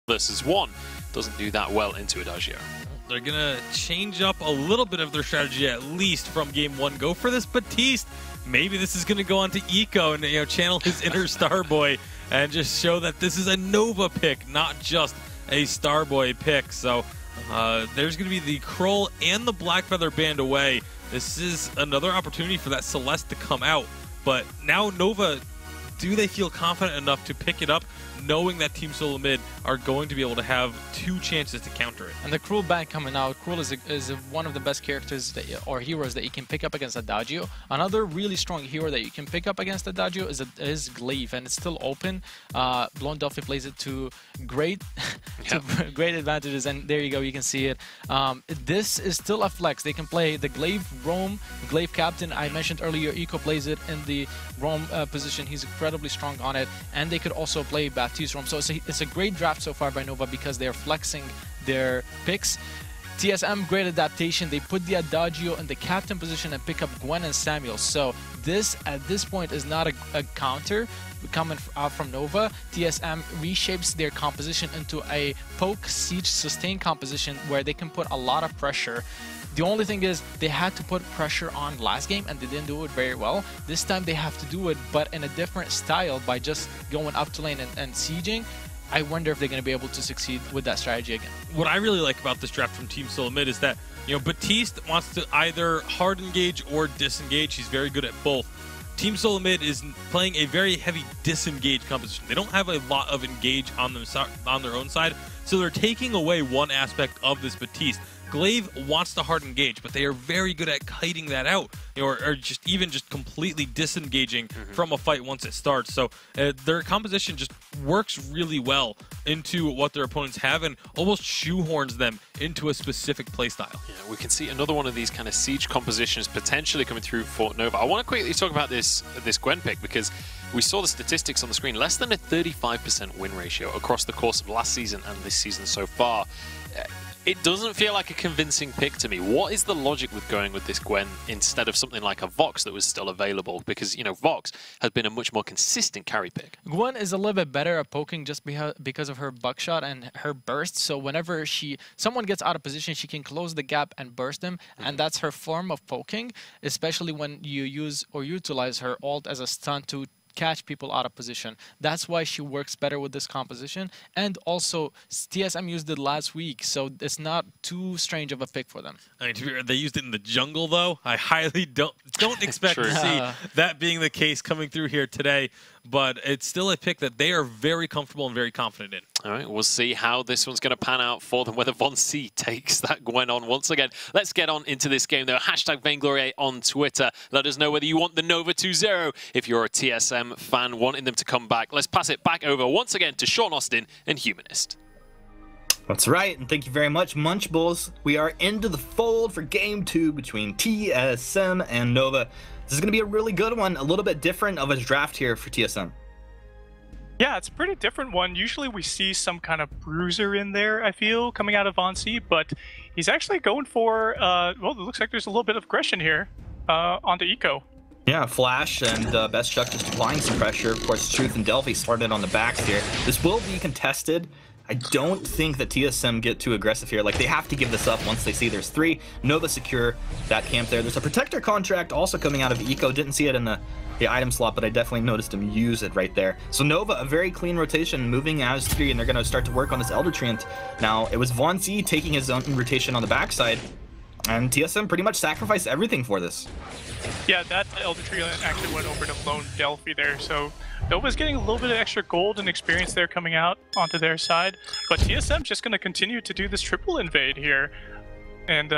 versus 1 doesn't do that well into Adagio. They're going to change up a little bit of their strategy, at least from game 1. Go for this Batiste. Maybe this is going to go on to Eco and channel his inner Starboy and just show that this is a Nova pick, not just a Starboy pick. So there's going to be the Krull and the Blackfeather band away. This is another opportunity for that Celeste to come out. But now Nova, do they feel confident enough to pick it up, knowing that Team Solo Mid are going to be able to have 2 chances to counter it? And the Krull band coming out, Krull is one of the best characters or heroes that you can pick up against Adagio. Another really strong hero that you can pick up against Adagio is Glaive, and it's still open. Blown Delphi plays it to great, great advantages, and there you go, you can see it. This is still a flex. They can play the Glaive Roam, Glaive Captain. I mentioned earlier, Eco plays it in the Roam position. He's incredibly strong on it, and they could also play Baptiste Roam. So it's a great draft so far by Nova because they're flexing their picks. TSM, great adaptation. They put the Adagio in the captain position and pick up Gwen and Samuel. So this, at this point, is not a counter coming out from Nova. TSM reshapes their composition into a poke, siege, sustain composition where they can put a lot of pressure. The only thing is they had to put pressure on last game and they didn't do it very well. This time they have to do it, but in a different style by just going up to lane and sieging. I wonder if they're going to be able to succeed with that strategy again. What I really like about this draft from Team Solo Mid is that, Batiste wants to either hard engage or disengage. He's very good at both. Team Solo Mid is playing a very heavy disengage composition. They don't have a lot of engage on their own side, so they're taking away one aspect of this Batiste. Glaive wants to hard engage, but they are very good at kiting that out, or just completely disengaging from a fight once it starts. So their composition just works really well into what their opponents have and almost shoehorns them into a specific playstyle. Yeah, we can see another one of these kind of siege compositions potentially coming through for Nova. I want to quickly talk about this Gwen pick because we saw the statistics on the screen. Less than a 35% win ratio across the course of last season and this season so far. It doesn't feel like a convincing pick to me. What is the logic with going with this Gwen instead of something like a Vox that was still available? Because, Vox has been a much more consistent carry pick. Gwen is a little bit better at poking just because of her buckshot and her burst. So whenever someone gets out of position, she can close the gap and burst them. And that's her form of poking, especially when you use or utilize her ult as a stun to catch people out of position. That's why she works better with this composition. And also, TSM used it last week, so it's not too strange of a pick for them. I mean, to be fair, they used it in the jungle, though. I highly don't expect to see that being the case coming through here today. But it's still a pick that they are very comfortable and very confident in. All right, we'll see how this one's going to pan out for them, whether Von C takes that Gwen on once again. Let's get on into this game, though. Hashtag Vainglory on Twitter. Let us know whether you want the Nova 2-0 if you're a TSM fan wanting them to come back. Let's pass it back over once again to Sean Austin and Humanist. That's right, and thank you very much, Munchables. We are into the fold for Game 2 between TSM and Nova. This is going to be a really good one, a little bit different of a draft here for TSM. Yeah, it's a pretty different one. Usually we see some kind of bruiser in there, I feel, coming out of Von C, but he's actually going for, well, it looks like there's a little bit of aggression here onto Eco. Yeah, Flash and Best Chuck just applying some pressure. Of course, Truth and Delphi started on the backs here. This will be contested. I don't think that TSM get too aggressive here. Like, they have to give this up once they see there's 3. Nova secure that camp there. There's a Protector contract also coming out of Eco. Didn't see it in the item slot, but I definitely noticed him use it right there. So Nova, a very clean rotation, moving as 3, and they're going to start to work on this Elder Treant. Now, it was Von C taking his own rotation on the backside, and TSM pretty much sacrificed everything for this. Yeah, that Elder Treant actually went over to Lone Delphi there, so Nova's getting a little bit of extra gold and experience there coming out onto their side, but TSM's just going to continue to do this triple invade here, and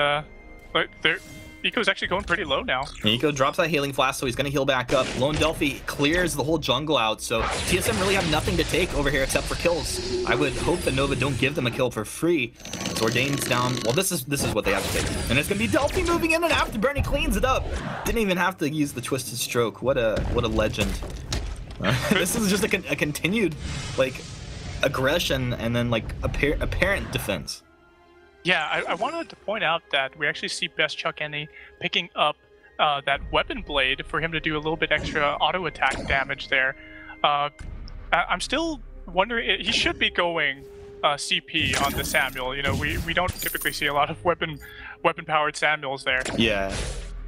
Eco's actually going pretty low now. Eco drops that healing flask, so he's going to heal back up. Lone Delphi clears the whole jungle out, so TSM really have nothing to take over here except for kills. I would hope that Nova don't give them a kill for free. So Ordained's down. Well, this is what they have to take. And it's going to be Delphi moving in, and Afterburn cleans it up. Didn't even have to use the Twisted Stroke. What a legend. This is just a continued, like, aggression and then, like, apparent defense. Yeah, I wanted to point out that we actually see Best Chuck Annie picking up that Weapon Blade for him to do a little bit extra auto attack damage there. I'm still wondering, he should be going CP on the Samuel. You know, we don't typically see a lot of weapon-powered Samuels there. Yeah.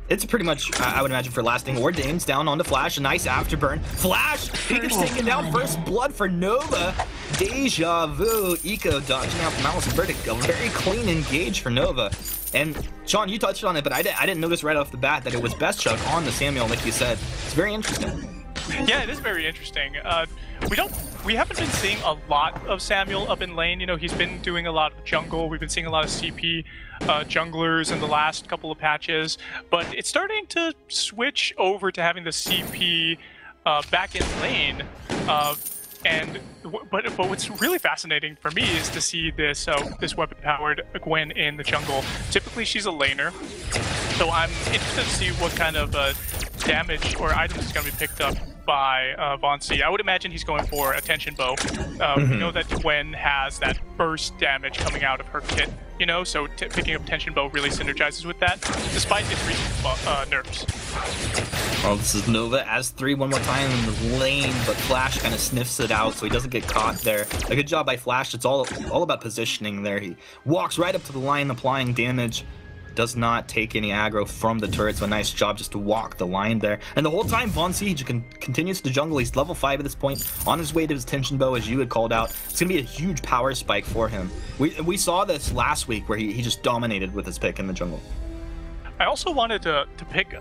It's pretty much, I would imagine, for lasting. Ordain's down onto Flash. A nice afterburn. Flash! He gets taken down. First blood for Nova. Deja vu. Eco dodging out the Malice and Verdict. A very clean engage for Nova. And Sean, you touched on it, but I didn't notice right off the bat that it was Best Chuck on the Samuel, like you said. It's very interesting. Yeah, it is very interesting. We haven't been seeing a lot of Samuel up in lane. You know, he's been doing a lot of jungle. We've been seeing a lot of CP junglers in the last couple of patches, but it's starting to switch over to having the CP back in lane. But what's really fascinating for me is to see this this weapon-powered Gwen in the jungle. Typically, she's a laner, so I'm interested to see what kind of damage or items is going to be picked up by Von C. I would imagine he's going for Attention Bow. We know that Gwen has that burst damage coming out of her kit, you know, so picking up Attention Bow really synergizes with that, despite its recent nerfs. Well, this is Nova as 3 one more time in the lane, but Flash kind of sniffs it out so he doesn't get caught there. A good job by Flash. It's all about positioning there. He walks right up to the line, applying damage. Does not take any aggro from the turret, so a nice job just to walk the line there. And the whole time, Von Siege continues to jungle. He's level 5 at this point, on his way to his Tension Bow, as you had called out. It's going to be a huge power spike for him. We saw this last week where he just dominated with his pick in the jungle. I also wanted to pick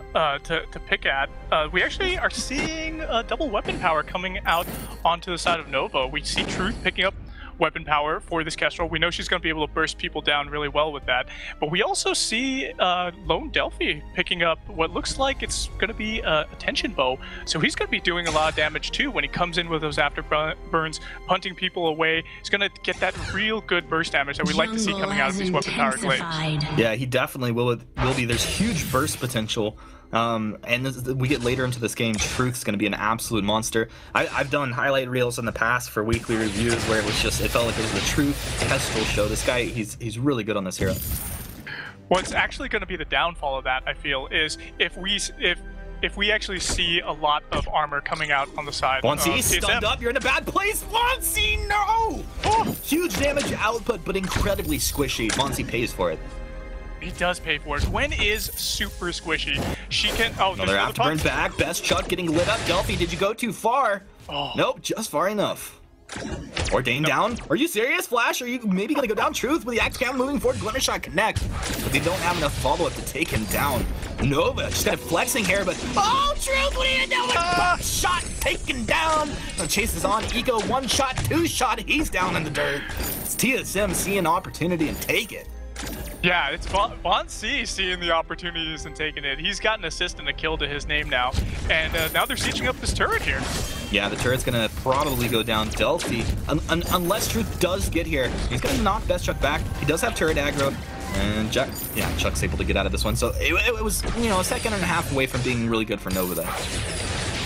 at. We actually are seeing double weapon power coming out onto the side of Nova. We see Truth picking up weapon power for this Kestrel. We know she's going to be able to burst people down really well with that. But we also see Lone Delphi picking up what looks like it's going to be a Tension Bow. So he's going to be doing a lot of damage too when he comes in with those afterburns, punting people away. He's going to get that real good burst damage that we like to see coming out of these weapon powered glaives. Yeah, he definitely will be. There's huge burst potential. We get later into this game, Truth's going to be an absolute monster. I've done highlight reels in the past for weekly reviews where it felt like it was the Truth Kestrel show. This guy, he's really good on this hero. What's actually going to be the downfall of that, I feel, is if we actually see a lot of armor coming out on the side. Von C, stunned up, you're in a bad place. Von C, no! Oh, huge damage output, but incredibly squishy. Von C pays for it. He does pay for it. Gwen is super squishy. She can. Oh, another afterburn back. Best Chuck getting lit up. Delphi, did you go too far? Oh. Nope, just far enough. Ordain down. Are you serious, Flash? Are you maybe gonna go down? Truth with the axe cam moving forward. Glimmer shot connects, but they don't have enough follow-up to take him down. Nova just kind of flexing here, but oh, Truth! What are you doing? Shot taken down. Now chases on. Eco 1 shot, 2 shot. He's down in the dirt. It's TSM seeing an opportunity and take it. Yeah, it's Von C seeing the opportunities and taking it. He's got an assist and a kill to his name now, and now they're sieging up this turret here. Yeah, the turret's gonna probably go down. Delphi, unless Truth does get here, he's gonna knock Best Chuck back. He does have turret aggro, and Chuck's able to get out of this one. So it was, you know, a second and a half away from being really good for Nova there.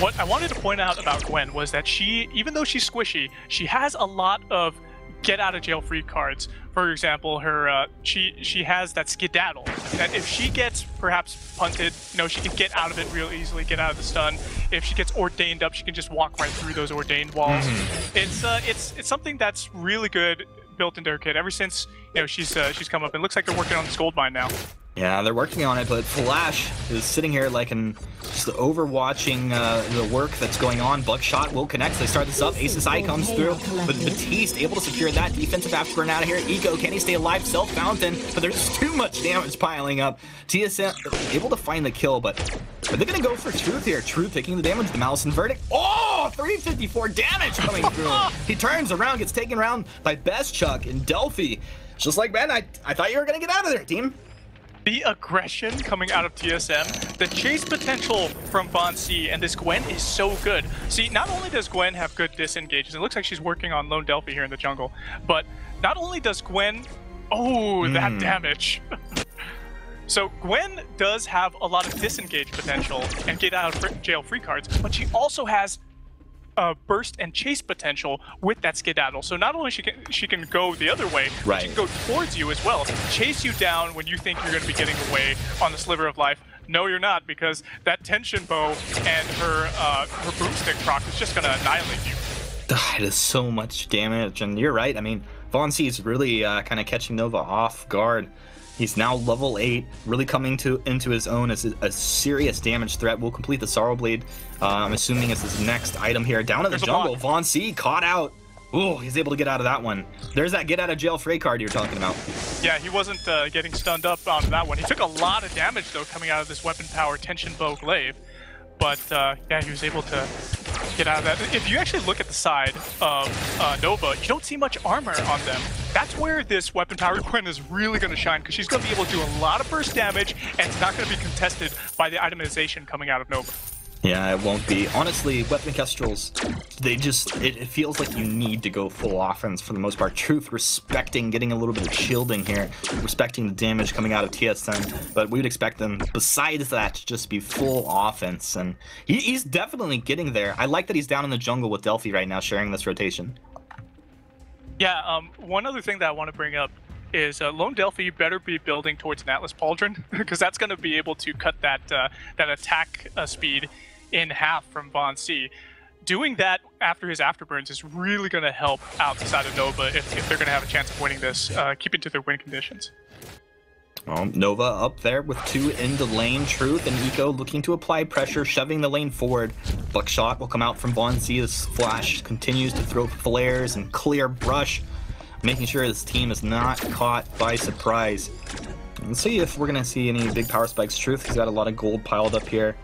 What I wanted to point out about Gwen was that she, even though she's squishy, she has a lot of get out of jail free cards. For example, her she has that skedaddle that if she gets perhaps punted, you know, she can get out of it real easily, get out of the stun. If she gets ordained up, she can just walk right through those ordained walls. It's something that's really good built into her kit ever since, you know, she's come up. It looks like they're working on this gold mine now. Yeah, they're working on it, but Flash is sitting here like just overwatching the work that's going on. Buckshot will connect. They start this up. Ace's Eye comes through, but Batiste able to secure that. Defensive afterburn out of here. Eco, can he stay alive? Self-fountain, but there's too much damage piling up. TSM able to find the kill, but are they going to go for Truth here? Truth taking the damage. The Malice and Verdict. Oh, 354 damage coming through. He turns around, gets taken around by Best Chuck and Delphi. Just like, man, I thought you were going to get out of there, team. The aggression coming out of TSM, the chase potential from Von C, and this Gwen is so good. See, not only does Gwen have good disengages, it looks like she's working on Lone Delphi here in the jungle, but not only does Gwen, that damage. So Gwen does have a lot of disengage potential and get out of jail free cards, but she also has burst and chase potential with that skedaddle. So not only she can go the other way, but she can go towards you as well. Chase you down when you think you're going to be getting away on the sliver of life. No, you're not, because that tension bow and her broomstick proc is just going to annihilate you. It is so much damage, and you're right. I mean, Von C is really kind of catching Nova off guard. He's now level 8, really coming into his own as a serious damage threat. Will complete the Sorrow Blade, I'm assuming is his next item here. Down in the jungle, Von C caught out. Ooh, he's able to get out of that one. There's that get out of jail free card you're talking about. Yeah, he wasn't getting stunned up on that one. He took a lot of damage, though, coming out of this weapon power tension bow glaive. But, yeah, he was able to get out of that. If you actually look at the side of Nova, you don't see much armor on them. That's where this weapon power Gwen is really going to shine, because she's going to be able to do a lot of burst damage, and it's not going to be contested by the itemization coming out of Nova. Yeah, it won't be. Honestly, weapon kestrels, they just, it feels like you need to go full offense for the most part. Truth respecting getting a little bit of shielding here, respecting the damage coming out of TSM, but we would expect them, besides that, to just be full offense, and he's definitely getting there. I like that he's down in the jungle with Delphi right now, sharing this rotation. Yeah, one other thing that I want to bring up is Lone Delphi better be building towards an Atlas Pauldron, because that's going to be able to cut that that attack speed in half from Von C. Doing that after his afterburns is really going to help out the side of Nova if they're going to have a chance of winning this, keeping to their win conditions. Well, Nova up there with 2 in the lane. Truth and Eco looking to apply pressure, shoving the lane forward. Buckshot will come out from Von C as Flash continues to throw flares and clear brush, making sure this team is not caught by surprise. Let's see if we're going to see any big power spikes. Truth, he's got a lot of gold piled up here.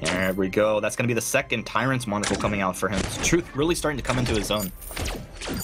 There we go. That's going to be the second Tyrant's monocle coming out for him. Truth really starting to come into his own.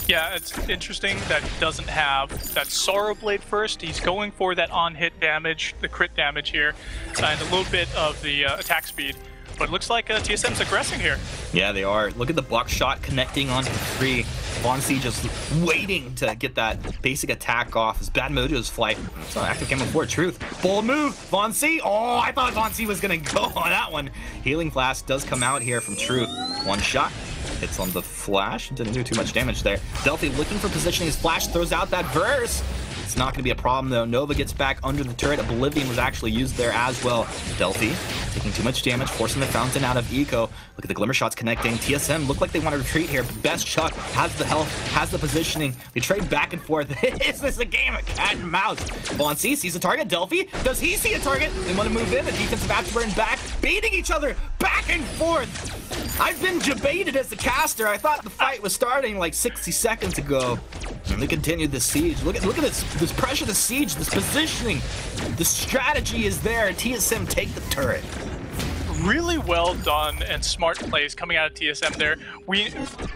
Yeah, it's interesting that he doesn't have that Sorrow Blade first. He's going for that on-hit damage, the crit damage here, and a little bit of the attack speed. But it looks like TSM's aggressing here. Yeah, they are. Look at the Buckshot connecting onto 3. Von C just waiting to get that basic attack off. His bad mojo's fly. It's not active camo for Truth. Bold move. Von C. Oh, I thought Von C was going to go on that one. Healing Flask does come out here from Truth. One shot. Hits on the Flash. Didn't do too much damage there. Delphi looking for positioning. His Flash throws out that burst. It's not going to be a problem, though. Nova gets back under the turret. Oblivion was actually used there as well. Delphi taking too much damage, forcing the fountain out of Eco. Look at the Glimmer shots connecting. TSM look like they want to retreat here. Best Chuck has the health, has the positioning. They trade back and forth. Is this a game of cat and mouse? Von C sees a target. Delphi, does he see a target? They want to move in. The defensive afterburn back, beating each other back and forth. I've been debated as the caster. I thought the fight was starting like 60 seconds ago. And they continued the siege. Look at this pressure, the siege, this positioning. The strategy is there. TSM take the turret. Really well done and smart plays coming out of TSM there.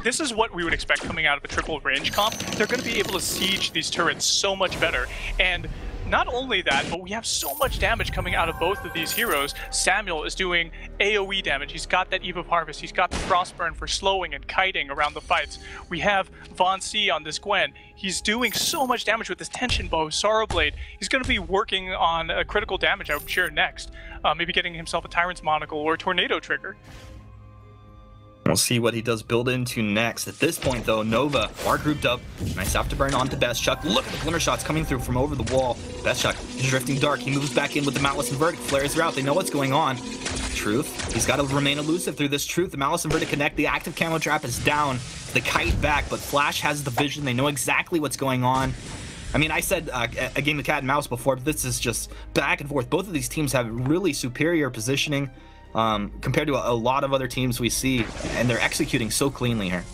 This is what we would expect coming out of a triple range comp. They're going to be able to siege these turrets so much better. And not only that, but we have so much damage coming out of both of these heroes. Samuel is doing AoE damage. He's got that Eve of Harvest. He's got the Frostburn for slowing and kiting around the fights. We have Von C on this Gwen. He's doing so much damage with this Tension Bow, Sorrow Blade. He's going to be working on a critical damage, I'm sure, next. Maybe getting himself a Tyrant's Monocle or a Tornado Trigger. We'll see what he does build into next. At this point, though, Nova are grouped up. Nice afterburn onto Best Chuck. Look at the Glimmer shots coming through from over the wall. Best Chuck is drifting dark. He moves back in with the Malice and Verdict. Flares are out. They know what's going on. Truth, he's got to remain elusive through this. Truth, the Malice and Verdict connect. The active camo trap is down. The kite back, but Flash has the vision. They know exactly what's going on. I mean, I said a game of cat and mouse before, but this is just back and forth. Both of these teams have really superior positioning compared to a lot of other teams we see, and they're executing so cleanly here.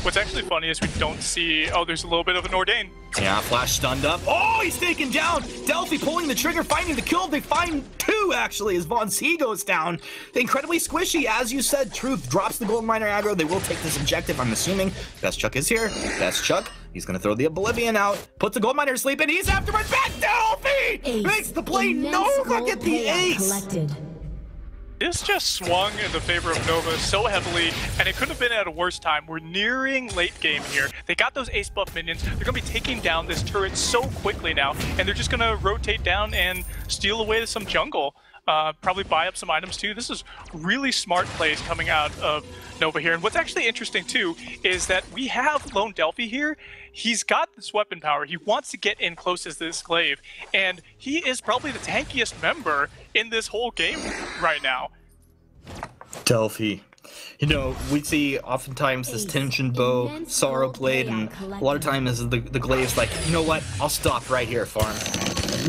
What's actually funny is we don't see... Oh, there's a little bit of an Ordain. Yeah, Flash stunned up. Oh, he's taken down! Delphi pulling the trigger, finding the kill. They find 2, actually, as Von C goes down. Incredibly squishy. As you said, Truth drops the Gold Miner aggro. They will take this objective, I'm assuming. Best Chuck is here. Best Chuck. He's going to throw the Oblivion out. Puts the Gold Miner to sleep, and he's afterward back. Delphi! Ace. Makes the play. Nova get the ace! Collected. This just swung in the favor of Nova so heavily, and it couldn't have been at a worse time. We're nearing late game here. They got those ace buff minions. They're going to be taking down this turret so quickly now, and they're just going to rotate down and steal away some jungle. Probably buy up some items too. This is really smart plays coming out of Nova here. And what's actually interesting too is that we have Lone Delphi here. He's got this weapon power. He wants to get in close as this glaive, and he is probably the tankiest member in this whole game right now. Delphi You know, we see oftentimes this tension bow, sorrow blade, and a lot of times the glaive's like, you know what? I'll stop right here, farm.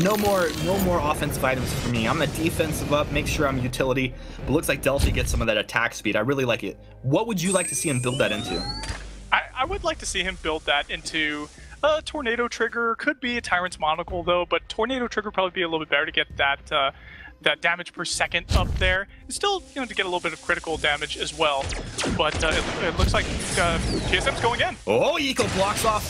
No more offensive items for me. I'm a defensive up, make sure I'm utility. But looks like Delphi gets some of that attack speed. I really like it. What would you like to see him build that into? I would like to see him build that into a Tornado Trigger. Could be a Tyrant's Monocle though, but Tornado Trigger would probably be a little bit better to get that that damage per second up there. It's still, you know, to get a little bit of critical damage as well. But it looks like TSM's going in. Oh, Eco blocks off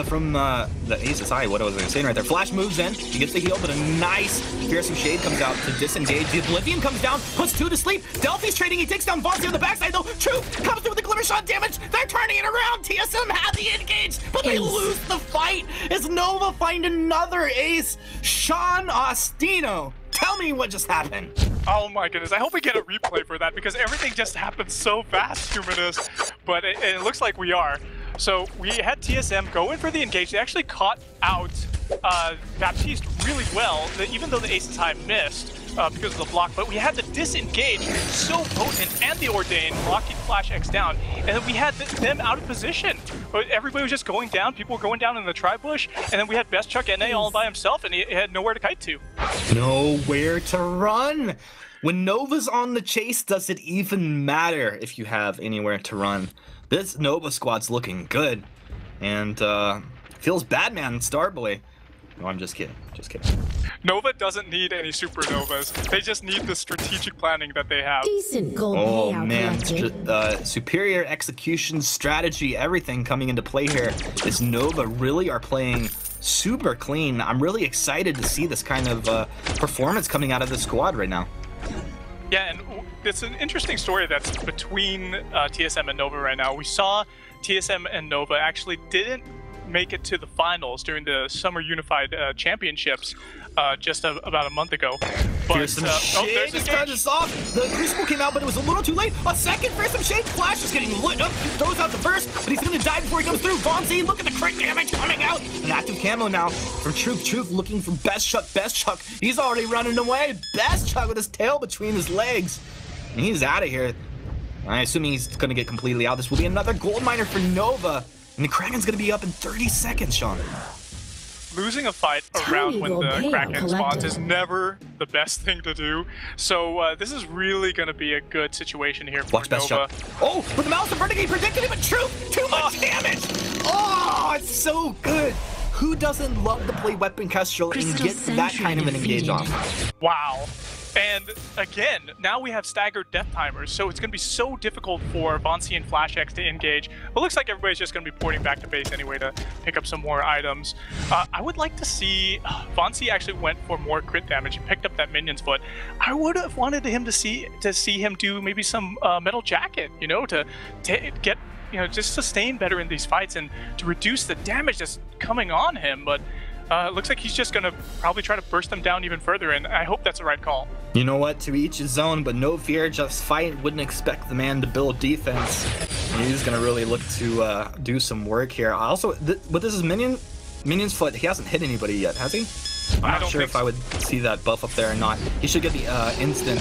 from the Ace's Eye. What was I saying right there? Flash moves in. He gets the heal, but a nice Fearsome Shade comes out to disengage. The Oblivion comes down, puts 2 to sleep. Delphi's trading. He takes down Vainglory on the backside though. Truth comes through with the Glimmer Shot damage. They're turning it around. TSM had the engage, but they lose the fight as Nova find another ace. Sean Ostino. Tell me what just happened. Oh my goodness, I hope we get a replay for that because everything just happened so fast, Humanist. But it looks like we are. So we had TSM go in for the engage. They actually caught out Baptiste really well, even though the Ace's High missed because of the block. But we had the disengage so potent and the Ordain blocking Flash X down. And then we had them out of position. But everybody was just going down. People were going down in the tri-bush. And then we had Best Chuck NA all by himself, and he had nowhere to kite to. Nowhere to run. When Nova's on the chase, does it even matter if you have anywhere to run? This Nova squad's looking good. And feels bad, man, Starboy. No, I'm just kidding. Just kidding. Nova doesn't need any supernovas. They just need the strategic planning that they have. Decent gold Oh payout man, superior execution, strategy, everything coming into play here. This Nova really are playing super clean. I'm really excited to see this kind of performance coming out of the squad right now. Yeah, and it's an interesting story that's between TSM and Nova right now. We saw TSM and Nova actually didn't make it to the finals during the Summer Unified Championships just about a month ago. But Fearsome Shade to start us off. The Crucible came out, but it was a little too late. A second Fearsome Shade. Flash is getting lit up. He throws out the burst, but he's going to die before he comes through. Vainglory, look at the crit damage coming out. An active camo now from Truth. Truth looking for Best Chuck. Best Chuck, he's already running away. Best Chuck with his tail between his legs. And he's out of here. I assume he's going to get completely out. This will be another gold miner for Nova. And the Kraken's going to be up in 30 seconds, Sean. Losing a fight around when the Kraken spawns is never the best thing to do. So this is really going to be a good situation here for Watch Best Nova. Chuck. Oh, with the Malice of Vertigo, he predicted it, but Truth, too much damage. Oh, it's so good. Who doesn't love to play Weapon Kestrel and get that kind of an engage off? Wow. And again, now we have staggered death timers, so it's going to be so difficult for Vainglory and Flash X to engage. But it looks like everybody's just going to be porting back to base anyway to pick up some more items. I would like to see Vainglory actually went for more crit damage and picked up that minion's foot. I would have wanted him to see him do maybe some metal jacket, you know, to get, you know, just sustain better in these fights and to reduce the damage that's coming on him. But it looks like he's just going to probably try to burst them down even further, and I hope that's the right call. You know what? To each his own, but no fear, just fight. Wouldn't expect the man to build defense. He's going to really look to do some work here. Also, with this is Minion's foot, he hasn't hit anybody yet, has he? I'm not sure if I would see that buff up there or not. He should get the instant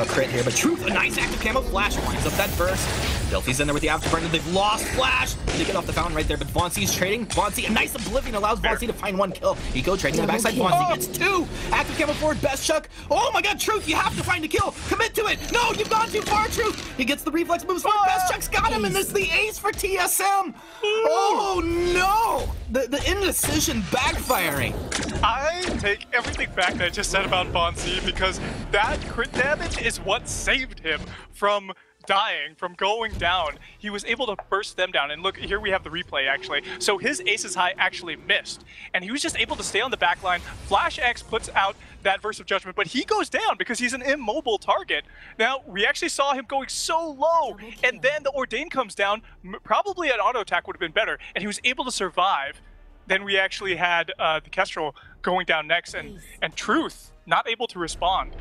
crit here, but Truth, a nice active camo. Flash winds up that burst. Delphi's in there with the afterburner. They've lost Flash. They get off the fountain right there, but Vainglory's trading. Vainglory, a nice Oblivion allows Vainglory to find one kill. Eco trading on the backside. Vainglory gets 2. Active camo forward, Best Chuck. Oh my god, Truth, you have to find a kill. Commit to it. No, you've gone too far, Truth. He gets the reflex moves forward. Best Chuck's got him, and there's the ace for TSM. Oh no. The indecision backfiring. I take everything back that I just said about Vainglory because that crit damage is what saved him from dying, from going down. He was able to burst them down, and look, here we have the replay actually. So his Ace's High actually missed, and he was just able to stay on the back line. Flash X puts out that Verse of Judgment, but he goes down because he's an immobile target. Now, we actually saw him going so low, and then the Ordain comes down. Probably an auto attack would have been better, and he was able to survive. Then we actually had the Kestrel going down next, and Truth not able to respond.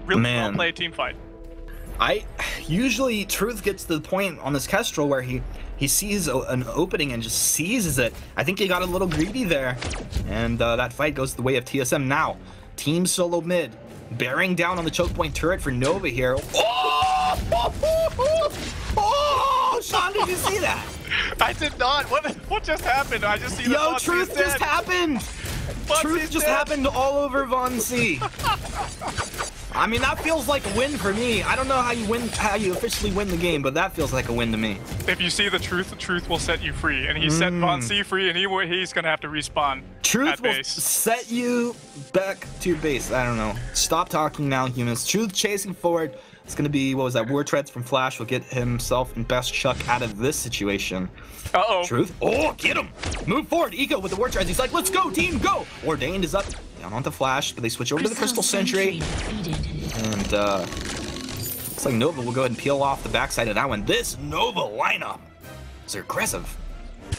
Really well played team fight. Usually Truth gets to the point on this Kestrel where he sees an opening and just seizes it. I think he got a little greedy there, and that fight goes the way of TSM now. Team solo mid, bearing down on the choke point turret for Nova here. Oh! Oh, Sean, did you see that? I did not. What just happened? I just see the Yo, truth just happened. Truth just happened all over Von C. I mean, that feels like a win for me. I don't know how you officially win the game, but that feels like a win to me. If you see the truth will set you free, and he set Von C free, and he's gonna have to respawn. Truth at will base. set you back to your base. I don't know. Stop talking now, humans. Truth chasing forward. It's gonna be, what was that? War Treads from Flash will get himself and Best Chuck out of this situation. Uh-oh. Truth. Oh, get him! Move forward. Eco with the War Treads. He's like, let's go, team, go! Ordained is up. Down onto Flash, but they switch over to the Crystal Sentry. And looks like Nova will go ahead and peel off the backside of that one. This Nova lineup is aggressive.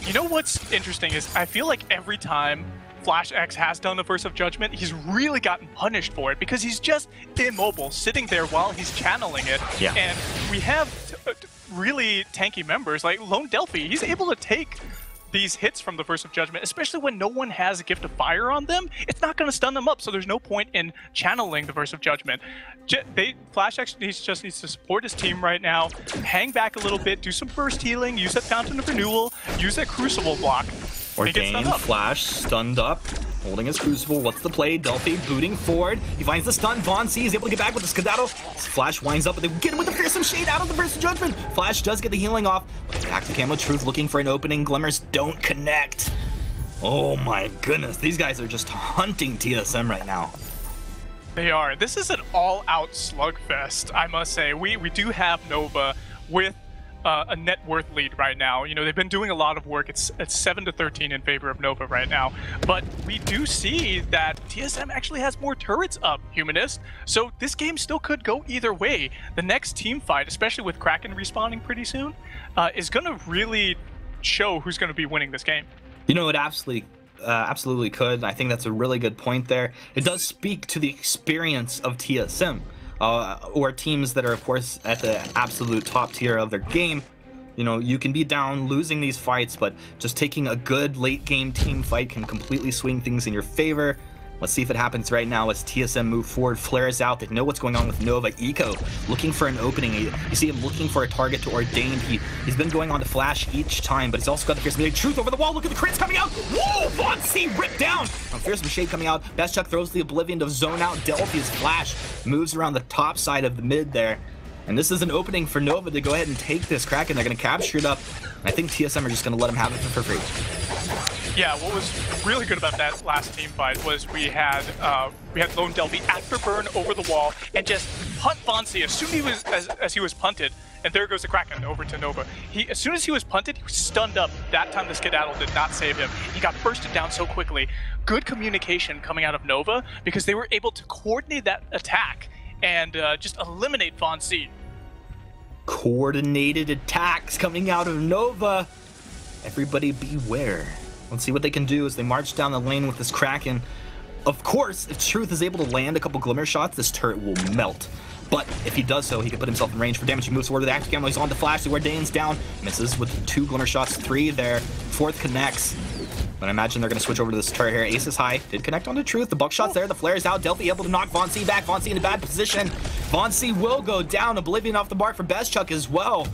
You know what's interesting is I feel like every time Flash X has done the Verse of Judgment, he's really gotten punished for it because he's just immobile, sitting there while he's channeling it. Yeah. And we have really tanky members like Lone Delphi. He's able to take these hits from the Verse of Judgment, especially when no one has a Gift of Fire on them. It's not going to stun them up, so there's no point in channeling the Verse of Judgment. Flash X just needs to support his team right now, hang back a little bit, do some burst healing, use that Fountain of Renewal, use that Crucible block. Ordained, Flash, stunned up, holding his Crucible. What's the play? Delphi booting forward. He finds the stun. Von C is able to get back with the Skedaddle. Flash winds up, but they get him with the Fearsome Shade out of the Verse of Judgment. Flash does get the healing off. Back to Camo Truth, looking for an opening. Glimmers don't connect. Oh my goodness, these guys are just hunting TSM right now. They are. This is an all-out slugfest, I must say. We do have Nova with a net worth lead right now. You know, they've been doing a lot of work. It's 7-13 in favor of Nova right now. But we do see that TSM actually has more turrets up, Humanist. So this game still could go either way. The next team fight, especially with Kraken respawning pretty soon, is going to really show who's going to be winning this game. You know, it absolutely could. I think that's a really good point there. It does speak to the experience of TSM. Or teams that are, of course, at the absolute top tier of their game. You know, you can be down losing these fights, but just taking a good late game team fight can completely swing things in your favor. Let's see if it happens right now as TSM move forward, flares out. They know what's going on with Nova. Eco looking for an opening. You see him looking for a target to Ordained. He's been going on to Flash each time, but he's also got the Fearsome Shade. Truth over the wall. Look at the crits coming out. Whoa! Von C ripped down. Fearsome Shade coming out. Best Chuck throws the Oblivion to zone out. Delphi's Flash moves around the top side of the mid there. And this is an opening for Nova to go ahead and take this Kraken. They're going to capture it up. I think TSM are just going to let him have it for free. Yeah, what was really good about that last team fight was we had Lone Delphi afterburn over the wall and just punt Von C as soon as he was punted. And there goes the Kraken over to Nova. As soon as he was punted, he was stunned up. That time the Skedaddle did not save him. He got bursted down so quickly. Good communication coming out of Nova because they were able to coordinate that attack and just eliminate Von C. Coordinated attacks coming out of Nova. Everybody beware. Let's see what they can do as they march down the lane with this Kraken. Of course, if Truth is able to land a couple Glimmer shots, this turret will melt. But if he does so, he can put himself in range for damage. He moves forward with the active camo. He's on the Flash. The Ordain's down. Misses with 2 Glimmer shots, 3 there. 4th connects. But I imagine they're going to switch over to this turret here. Ace is high. Did connect onto Truth. The buckshot's there. The flare's out. Delphi able to knock Von C back. Von C in a bad position. Von C will go down. Oblivion off the mark for Best Chuck as well.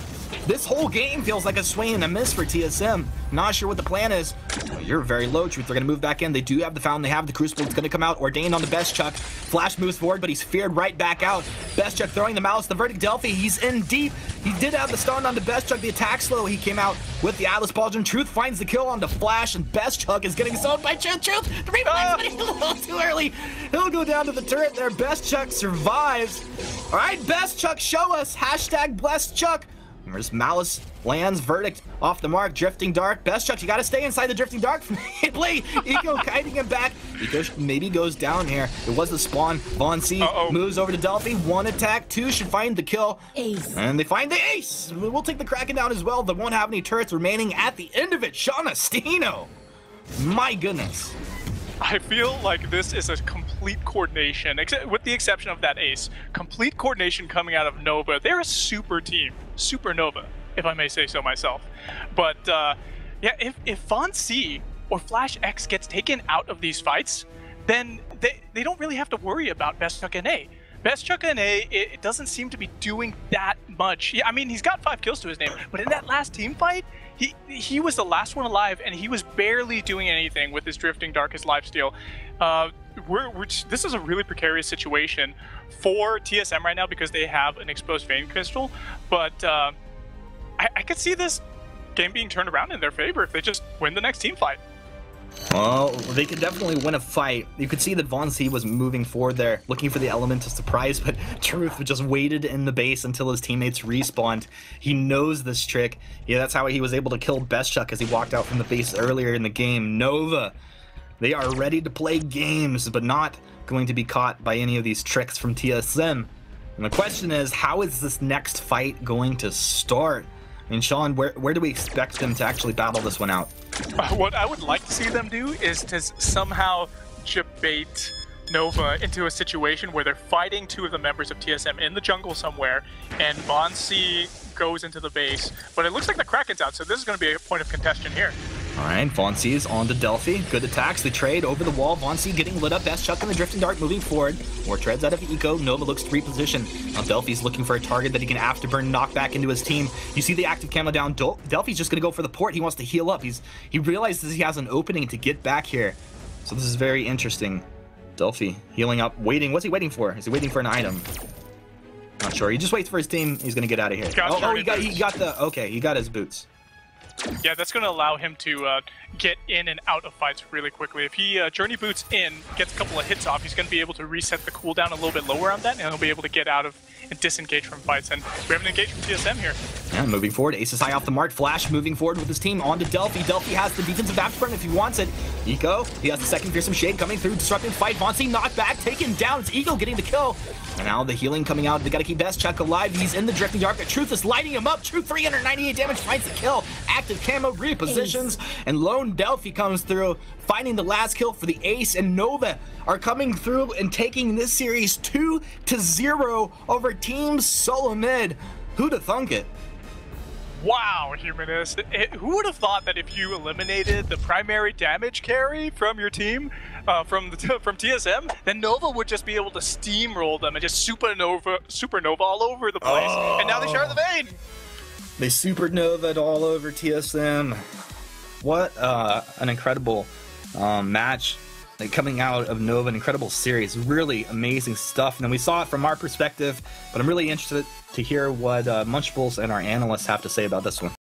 This whole game feels like a swing and a miss for TSM. Not sure what the plan is. Well, you're very low, Truth. They're going to move back in. They do have the Fountain. They have the Crucible. It's going to come out. Ordained on the Best Chuck. Flash moves forward, but he's feared right back out. Best Chuck throwing the Malice. The Verdict Delphi. He's in deep. He did have the stun on the Best Chuck. The attack slow. He came out with the Atlas Pauldron. Truth finds the kill on the Flash, and Best Chuck is getting zoned by Truth. Truth! The reflex, but he's a little too early. He'll go down to the turret there. Best Chuck survives. All right, Best Chuck, show us. Hashtag Blessed Chuck. There's Malice lands, Verdict off the mark, Drifting Dark. Best Chuck, you gotta stay inside the Drifting Dark from play. Eco kiting him back. Eco maybe goes down here. It was the spawn. Von C moves over to Delphi. 1 attack, 2 should find the kill. Ace. And they find the ace. We'll take the Kraken down as well. They won't have any turrets remaining at the end of it. Shaunastino. My goodness. I feel like this is a complete coordination, with the exception of that ace. Complete coordination coming out of Nova. They're a super team. Super Nova, if I may say so myself. But, yeah, if Von C or Flash X gets taken out of these fights, then they don't really have to worry about Best Chuck NA. Best Chuck NA, it doesn't seem to be doing that much. Yeah, I mean, he's got 5 kills to his name, but in that last team fight, he was the last one alive, and he was barely doing anything with his Drifting Dark, his lifesteal. This is a really precarious situation for TSM right now because they have an exposed Vein Crystal, but I could see this game being turned around in their favor if they just win the next team fight. Well, they could definitely win a fight. You could see that Von C was moving forward there, looking for the element of surprise, but Truth just waited in the base until his teammates respawned. He knows this trick. Yeah, that's how he was able to kill Best Chuck as he walked out from the base earlier in the game. Nova, they are ready to play games, but not going to be caught by any of these tricks from TSM. And the question is, how is this next fight going to start? I mean, Sean, where do we expect them to actually battle this one out? What I would like to see them do is to somehow debate Nova into a situation where they're fighting 2 of the members of TSM in the jungle somewhere, and Von C goes into the base. But it looks like the Kraken's out, so this is going to be a point of contention here. Alright, Von C is on to Delphi. Good attacks, they trade over the wall. Von C getting lit up. Best Chuck and the Drifting Dart moving forward. More treads out of Eco. Nova looks to reposition. Now Delphi's looking for a target that he can afterburn, knock back into his team. You see the active camo down. Delphi's just going to go for the port. He wants to heal up. He realizes he has an opening to get back here. So this is very interesting. Delphi healing up, waiting. What's he waiting for? Is he waiting for an item? Not sure. He just waits for his team. He's going to get out of here. He got his boots. Yeah, that's going to allow him to get in and out of fights really quickly. If he Journey Boots in, gets a couple of hits off, he's going to be able to reset the cooldown a little bit lower on that, and he'll be able to get out of and disengage from fights. And we have an engage from TSM here. Yeah, moving forward. Ace is high off the mark. Flash moving forward with his team on to Delphi. Delphi has the defensive afterburn if he wants it. Eco, he has the second Fearsome Shade coming through, disrupting fight. Von C knocked back, taken down. It's Eco getting the kill. And now the healing coming out. They got to keep Best Chuck alive. He's in the Drifting Dark. The Truth is lighting him up. Truth 398 damage, finds the kill. Active camo repositions, and lone Delphi comes through, finding the last kill for the Ace, and Nova are coming through and taking this series 2-0 over Team Solo Mid. Who'd have thunk it? Wow, Humanist. Who would have thought that if you eliminated the primary damage carry from your team, from TSM, then Nova would just be able to steamroll them and just supernova all over the place. Oh. And now they share the vein. They supernovaed all over TSM. What an incredible match coming out of Nova, an incredible series. Really amazing stuff. And then we saw it from our perspective, but I'm really interested to hear what Munchables and our analysts have to say about this one.